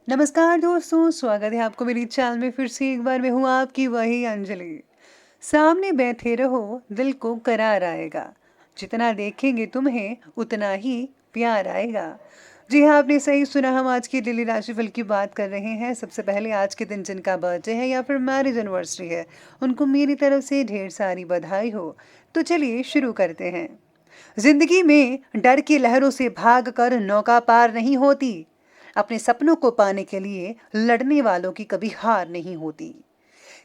नमस्कार दोस्तों, स्वागत है आपको मेरी चैनल में। फिर से एक बार मैं हूँ आपकी वही अंजलि। सामने बैठे रहो, दिल को करार आएगा। जितना देखेंगे तुम्हें उतना ही प्यार आएगा। जी हाँ, आपने सही सुना। हम आज की डेली राशिफल की बात कर रहे हैं। सबसे पहले आज के दिन जिनका बर्थडे है या फिर मैरिज एनिवर्सरी है, उनको मेरी तरफ से ढेर सारी बधाई हो। तो चलिए शुरू करते हैं। जिंदगी में डर की लहरों से भागकर नौका पार नहीं होती। अपने सपनों को पाने के लिए लड़ने वालों की कभी हार नहीं होती।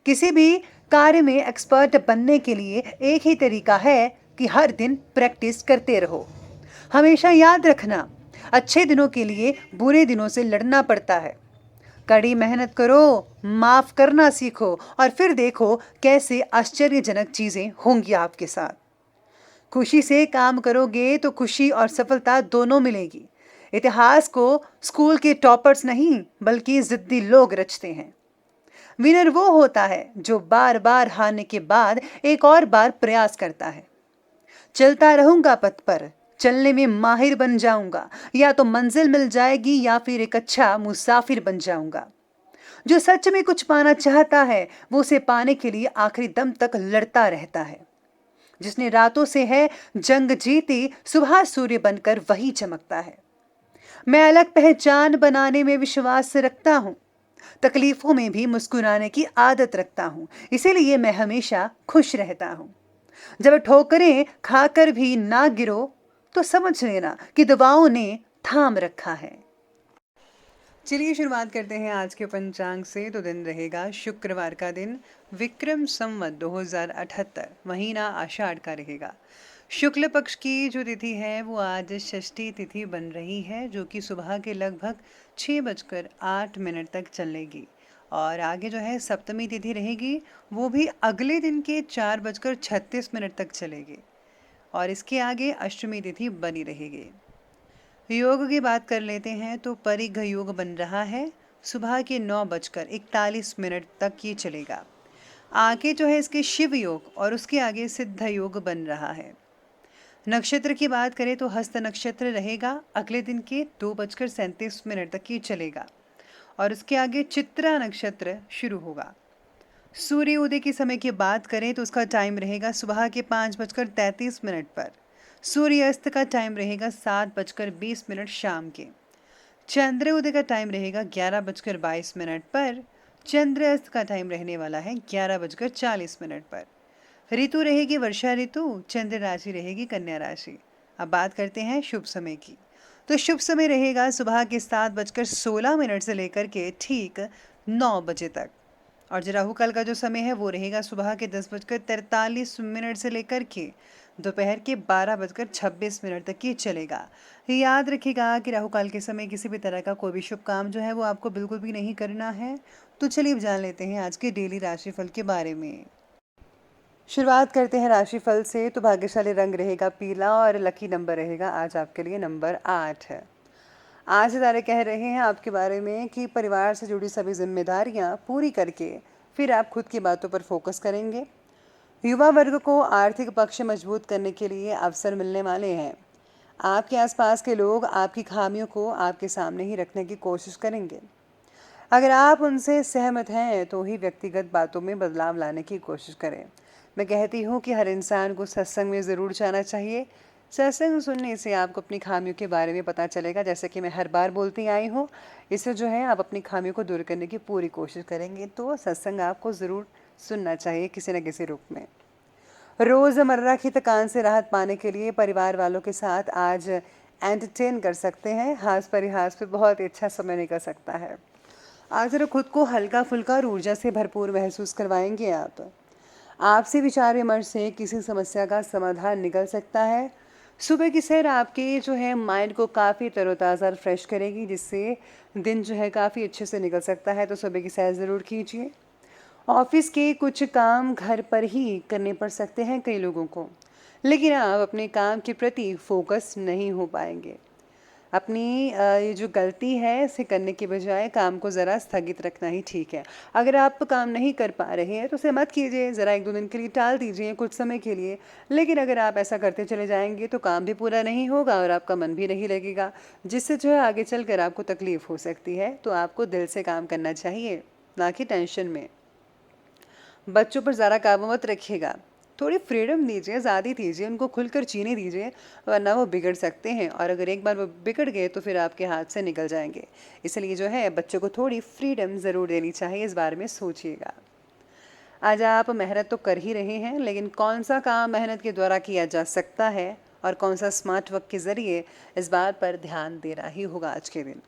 किसी भी कार्य में एक्सपर्ट बनने के लिए एक ही तरीका है कि हर दिन प्रैक्टिस करते रहो। हमेशा याद रखना, अच्छे दिनों के लिए बुरे दिनों से लड़ना पड़ता है। कड़ी मेहनत करो, माफ करना सीखो और फिर देखो कैसे आश्चर्यजनक चीजें होंगी आपके साथ। खुशी से काम करोगे तो खुशी और सफलता दोनों मिलेगी। इतिहास को स्कूल के टॉपर्स नहीं बल्कि जिद्दी लोग रचते हैं। विनर वो होता है जो बार बार हारने के बाद एक और बार प्रयास करता है। चलता रहूंगा पथ पर, चलने में माहिर बन जाऊंगा। या तो मंजिल मिल जाएगी या फिर एक अच्छा मुसाफिर बन जाऊंगा। जो सच में कुछ पाना चाहता है वो उसे पाने के लिए आखिरी दम तक लड़ता रहता है। जिसने रातों से है जंग जीती, सुबह सूर्य बनकर वही चमकता है। मैं अलग पहचान बनाने में विश्वास रखता हूँ। तकलीफों में भी मुस्कुराने की आदत रखता हूँ, इसीलिए मैं हमेशा खुश रहता हूँ। जब ठोकरें खाकर भी ना गिरो तो समझ लेना कि दवाओं ने थाम रखा है। चलिए शुरुआत करते हैं आज के पंचांग से। तो दिन रहेगा शुक्रवार का दिन, विक्रम संवत 2078, महीना आषाढ़ का रहेगा। शुक्ल पक्ष की जो तिथि है वो आज षष्ठी तिथि बन रही है, जो कि सुबह के लगभग 6:08 तक चलेगी। और आगे जो है सप्तमी तिथि रहेगी, वो भी अगले दिन के 4:36 तक चलेगी। और इसके आगे अष्टमी तिथि बनी रहेगी। योग की बात कर लेते हैं तो परिघ योग बन रहा है, सुबह के 9:41 तक ये चलेगा। आगे जो है इसके शिव योग और उसके आगे सिद्ध योग बन रहा है। नक्षत्र की बात करें तो हस्त नक्षत्र रहेगा, अगले दिन के 2:37 तक ये चलेगा। और उसके आगे चित्रा नक्षत्र शुरू होगा। सूर्य उदय के समय की बात करें तो उसका टाइम रहेगा सुबह के 5:33 पर। सूर्यास्त का टाइम रहेगा 7:20 शाम के। चंद्र उदय का टाइम रहेगा 11:22 पर। चंद्र अस्त का टाइम रहने वाला है 11:40 पर। ऋतु रहेगी वर्षा ऋतु, चंद्र राशि रहेगी कन्या राशि। अब बात करते हैं शुभ समय की। तो शुभ समय रहेगा सुबह के 7:16 से लेकर के ठीक 9 बजे तक। और जो राहु काल का जो समय है वो रहेगा सुबह के 10:43 से लेकर के दोपहर के 12:26 तक ये चलेगा। याद रखिएगा कि राहु काल के समय किसी भी तरह का कोई भी शुभ काम जो है वो आपको बिल्कुल भी नहीं करना है। तो चलिए अब जान लेते हैं आज के डेली राशिफल के बारे में। शुरुआत करते हैं राशिफल से। तो भाग्यशाली रंग रहेगा पीला और लकी नंबर रहेगा आज आपके लिए नंबर 8 है। आज तारे कह रहे हैं आपके बारे में कि परिवार से जुड़ी सभी जिम्मेदारियां पूरी करके फिर आप खुद की बातों पर फोकस करेंगे। युवा वर्ग को आर्थिक पक्ष मजबूत करने के लिए अवसर मिलने वाले हैं। आपके आसपास के लोग आपकी खामियों को आपके सामने ही रखने की कोशिश करेंगे। अगर आप उनसे सहमत हैं तो ही व्यक्तिगत बातों में बदलाव लाने की कोशिश करें। मैं कहती हूँ कि हर इंसान को सत्संग में ज़रूर जाना चाहिए। सत्संग सुनने से आपको अपनी खामियों के बारे में पता चलेगा, जैसे कि मैं हर बार बोलती आई हूँ। इससे जो है आप अपनी खामियों को दूर करने की पूरी कोशिश करेंगे। तो सत्संग आपको ज़रूर सुनना चाहिए किसी न किसी रूप में। रोज़मर्रा की थकान से राहत पाने के लिए परिवार वालों के साथ आज एंटरटेन कर सकते हैं। हास परिहास पे बहुत ही अच्छा समय निकल सकता है। आज जरा खुद को हल्का फुल्का और ऊर्जा से भरपूर महसूस करवाएंगे आप। आपसे विचार विमर्श से किसी समस्या का समाधान निकल सकता है। सुबह की सैर आपके जो है माइंड को काफ़ी तरोताज़ा और फ्रेश करेगी, जिससे दिन जो है काफ़ी अच्छे से निकल सकता है। तो सुबह की सैर ज़रूर कीजिए। ऑफिस के कुछ काम घर पर ही करने पड़ सकते हैं कई लोगों को, लेकिन आप अपने काम के प्रति फोकस नहीं हो पाएंगे। अपनी ये जो गलती है इसे करने के बजाय काम को ज़रा स्थगित रखना ही ठीक है। अगर आप काम नहीं कर पा रहे हैं तो उसे मत कीजिए, ज़रा 1-2 दिन के लिए टाल दीजिए कुछ समय के लिए। लेकिन अगर आप ऐसा करते चले जाएँगे तो काम भी पूरा नहीं होगा और आपका मन भी नहीं लगेगा, जिससे जो है आगे चलकर आपको तकलीफ़ हो सकती है। तो आपको दिल से काम करना चाहिए, ना कि टेंशन में। बच्चों पर ज़्यादा काबू मत रखिएगा। थोड़ी फ्रीडम दीजिए, आज़ादी दीजिए, उनको खुलकर जीने दीजिए, वरना वो बिगड़ सकते हैं और अगर एक बार वो बिगड़ गए तो फिर आपके हाथ से निकल जाएँगे। इसलिए जो है बच्चों को थोड़ी फ्रीडम ज़रूर देनी चाहिए, इस बारे में सोचिएगा। आज आप मेहनत तो कर ही रहे हैं, लेकिन कौन-सा काम मेहनत के द्वारा किया जा सकता है और कौन-सा स्मार्ट वर्क के ज़रिए, इस बात पर ध्यान देना ही होगा आज के दिन।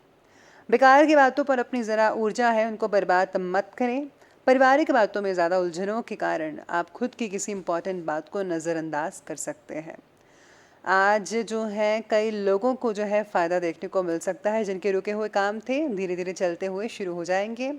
बेकार की बातों पर अपनी ज़रा ऊर्जा है उनको बर्बाद मत करें। पारिवारिक बातों में ज़्यादा उलझनों के कारण आप खुद की किसी इम्पोर्टेंट बात को नज़रअंदाज कर सकते हैं। आज जो है कई लोगों को जो है फ़ायदा देखने को मिल सकता है, जिनके रुके हुए काम थे धीरे धीरे चलते हुए शुरू हो जाएंगे।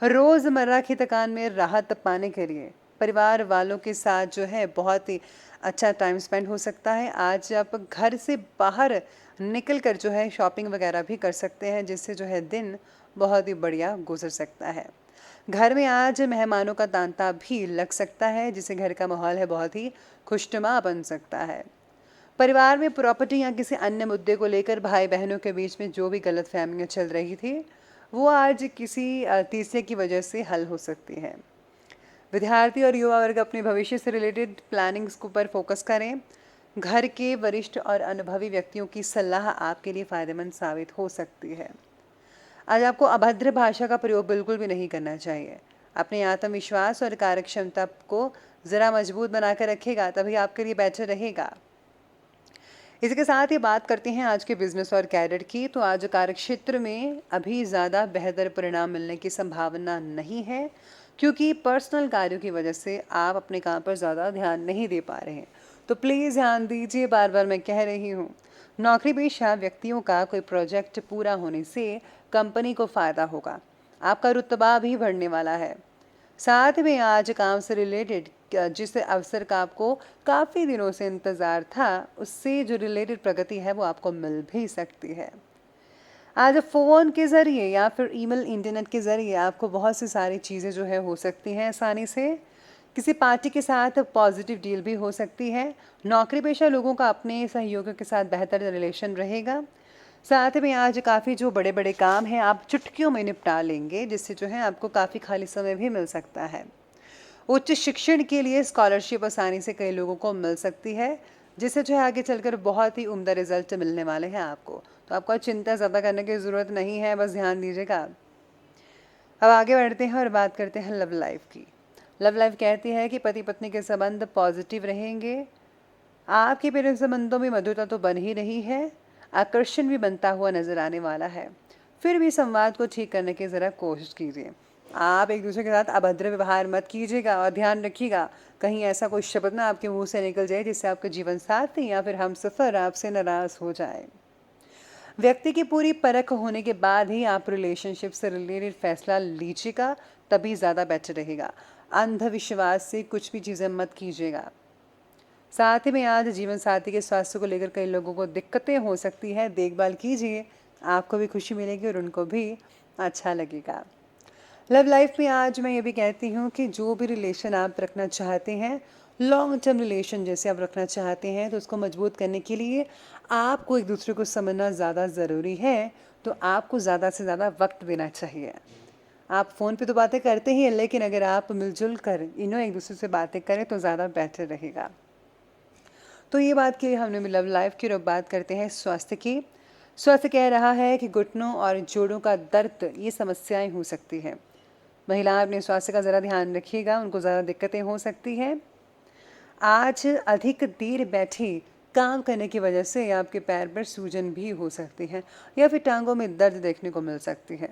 रोज़मर्रा की थकान में राहत पाने के लिए परिवार वालों के साथ जो है बहुत ही अच्छा टाइम स्पेंड हो सकता है। आज आप घर से बाहर निकल कर जो है शॉपिंग वगैरह भी कर सकते हैं, जिससे जो है दिन बहुत ही बढ़िया गुजर सकता है। घर में आज मेहमानों का तांता भी लग सकता है, जिससे घर का माहौल है बहुत ही खुशनुमा बन सकता है। परिवार में प्रॉपर्टी या किसी अन्य मुद्दे को लेकर भाई बहनों के बीच में जो भी गलतफहमियां चल रही थी, वो आज किसी तीसरे की वजह से हल हो सकती है। विद्यार्थी और युवा वर्ग अपने भविष्य से रिलेटेड प्लानिंग्स के ऊपर फोकस करें। घर के वरिष्ठ और अनुभवी व्यक्तियों की सलाह आपके लिए फ़ायदेमंद साबित हो सकती है। आज आपको अभद्र भाषा का प्रयोग बिल्कुल भी नहीं करना चाहिए। अपने आत्मविश्वास और कार्यक्षमता को ज़रा मजबूत बनाकर रखेगा, तभी आपके लिए बेहतर रहेगा। इसके साथ ही बात करते हैं आज के बिजनेस और कैरियर की। तो आज कार्यक्षेत्र में अभी ज़्यादा बेहतर परिणाम मिलने की संभावना नहीं है, क्योंकि पर्सनल कार्यों की वजह से आप अपने काम पर ज़्यादा ध्यान नहीं दे पा रहे हैं। तो प्लीज़ ध्यान दीजिए, बार बार मैं कह रही हूँ। नौकरी पेशा व्यक्तियों का कोई प्रोजेक्ट पूरा होने से कंपनी को फ़ायदा होगा, आपका रुतबा भी बढ़ने वाला है। साथ में आज काम से रिलेटेड जिस अवसर का आपको काफ़ी दिनों से इंतज़ार था, उससे जो रिलेटेड प्रगति है वो आपको मिल भी सकती है। आज फ़ोन के ज़रिए या फिर ईमेल इंटरनेट के ज़रिए आपको बहुत सी सारी चीज़ें जो है हो सकती हैं आसानी से। किसी पार्टी के साथ पॉजिटिव डील भी हो सकती है। नौकरी पेशा लोगों का अपने सहयोगियों के साथ बेहतर रिलेशन रहेगा। साथ में आज काफ़ी जो बड़े बड़े काम हैं आप चुटकियों में निपटा लेंगे, जिससे जो है आपको काफ़ी खाली समय भी मिल सकता है। उच्च शिक्षण के लिए स्कॉलरशिप आसानी से कई लोगों को मिल सकती है, जिससे जो है आगे चलकर बहुत ही उम्दा रिजल्ट मिलने वाले हैं आपको। तो आपको चिंता ज़्यादा करने की ज़रूरत नहीं है, बस ध्यान दीजिएगा। अब आगे बढ़ते हैं और बात करते हैं लव लाइफ की। लव लाइफ कहती है कि पति पत्नी के संबंध पॉजिटिव रहेंगे। आपके प्रेम संबंधों में मधुरता तो बन ही रही है, आकर्षण भी बनता हुआ नजर आने वाला है। फिर भी संवाद को ठीक करने की ज़रा कोशिश कीजिए। आप एक दूसरे के साथ अभद्र व्यवहार मत कीजिएगा और ध्यान रखिएगा कहीं ऐसा कोई शब्द ना आपके मुंह से निकल जाए जिससे आपके जीवन साथी या फिर हमसफ़र आपसे नाराज़ हो जाए। व्यक्ति की पूरी परख होने के बाद ही आप रिलेशनशिप से रिलेटेड फैसला लीजिएगा, तभी ज़्यादा बेटर रहेगा। अंधविश्वास से कुछ भी चीज़ें मत कीजिएगा। साथ ही में आज जीवन साथी के स्वास्थ्य को लेकर कई लोगों को दिक्कतें हो सकती है, देखभाल कीजिए, आपको भी खुशी मिलेगी और उनको भी अच्छा लगेगा। लव लाइफ में आज मैं ये भी कहती हूँ कि जो भी रिलेशन आप रखना चाहते हैं, लॉन्ग टर्म रिलेशन जैसे आप रखना चाहते हैं, तो उसको मजबूत करने के लिए आपको एक दूसरे को समझना ज़्यादा ज़रूरी है। तो आपको ज़्यादा से ज़्यादा वक्त देना चाहिए। आप फ़ोन पे तो बातें करते ही हैं, लेकिन अगर आप मिलजुल कर एक दूसरे से बातें करें तो ज़्यादा बेहतर रहेगा। तो ये बात की हमने लव लाइफ की, और अब बात करते हैं स्वास्थ्य की। स्वास्थ्य कह रहा है कि घुटनों और जोड़ों का दर्द ये समस्याएं हो सकती हैं। महिलाएं अपने स्वास्थ्य का ज़रा ध्यान रखिएगा, उनको ज़्यादा दिक्कतें हो सकती हैं। आज अधिक देर बैठे काम करने की वजह से आपके पैर पर सूजन भी हो सकती है या फिर टांगों में दर्द देखने को मिल सकती है।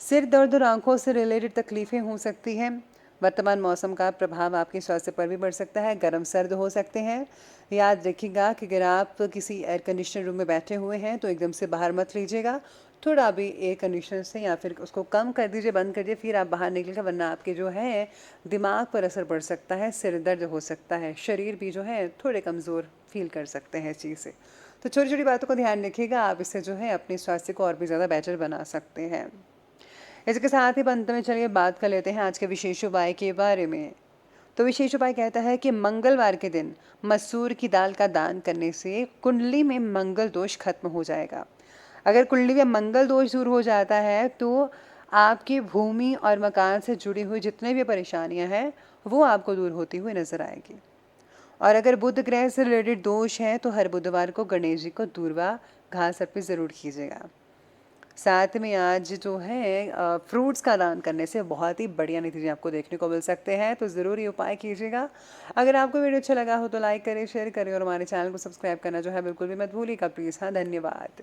सिर दर्द और आंखों से रिलेटेड तकलीफ़ें हो सकती हैं। वर्तमान मौसम का प्रभाव आपके स्वास्थ्य पर भी पड़ सकता है, गर्म सर्द हो सकते हैं। याद रखिएगा कि अगर आप किसी एयर कंडीशनर रूम में बैठे हुए हैं तो एकदम से बाहर मत लीजिएगा, थोड़ा भी एयर कंडीशनर से या फिर उसको कम कर दीजिए, बंद कर दीजिए, फिर आप बाहर निकलिएगा, वरना आपके जो है दिमाग पर असर पड़ सकता है, सिर दर्द हो सकता है, शरीर भी जो है थोड़े कमज़ोर फील कर सकते हैं इस चीज़ से। तो छोटी छोटी बातों को ध्यान रखिएगा, आप इससे जो है अपने स्वास्थ्य को और भी ज़्यादा बेटर बना सकते हैं। इसके साथ ही अंत में चलिए बात कर लेते हैं आज के विशेष उपाय के बारे में। तो विशेष उपाय कहता है कि मंगलवार के दिन मसूर की दाल का दान करने से कुंडली में मंगल दोष खत्म हो जाएगा। अगर कुंडली में मंगल दोष दूर हो जाता है तो आपकी भूमि और मकान से जुड़ी हुई जितने भी परेशानियां हैं वो आपको दूर होती हुई नजर आएगी। और अगर बुध ग्रह से रिलेटेड दोष है तो हर बुधवार को गणेश जी को दूर्वा घास अर्पित ज़रूर कीजिएगा। साथ में आज जो है फ्रूट्स का दान करने से बहुत ही बढ़िया नतीजे आपको देखने को मिल सकते हैं, तो ज़रूर ये उपाय कीजिएगा। अगर आपको वीडियो अच्छा लगा हो तो लाइक करें, शेयर करें और हमारे चैनल को सब्सक्राइब करना जो है बिल्कुल भी मत भूलिएगा प्लीज़। हाँ, धन्यवाद।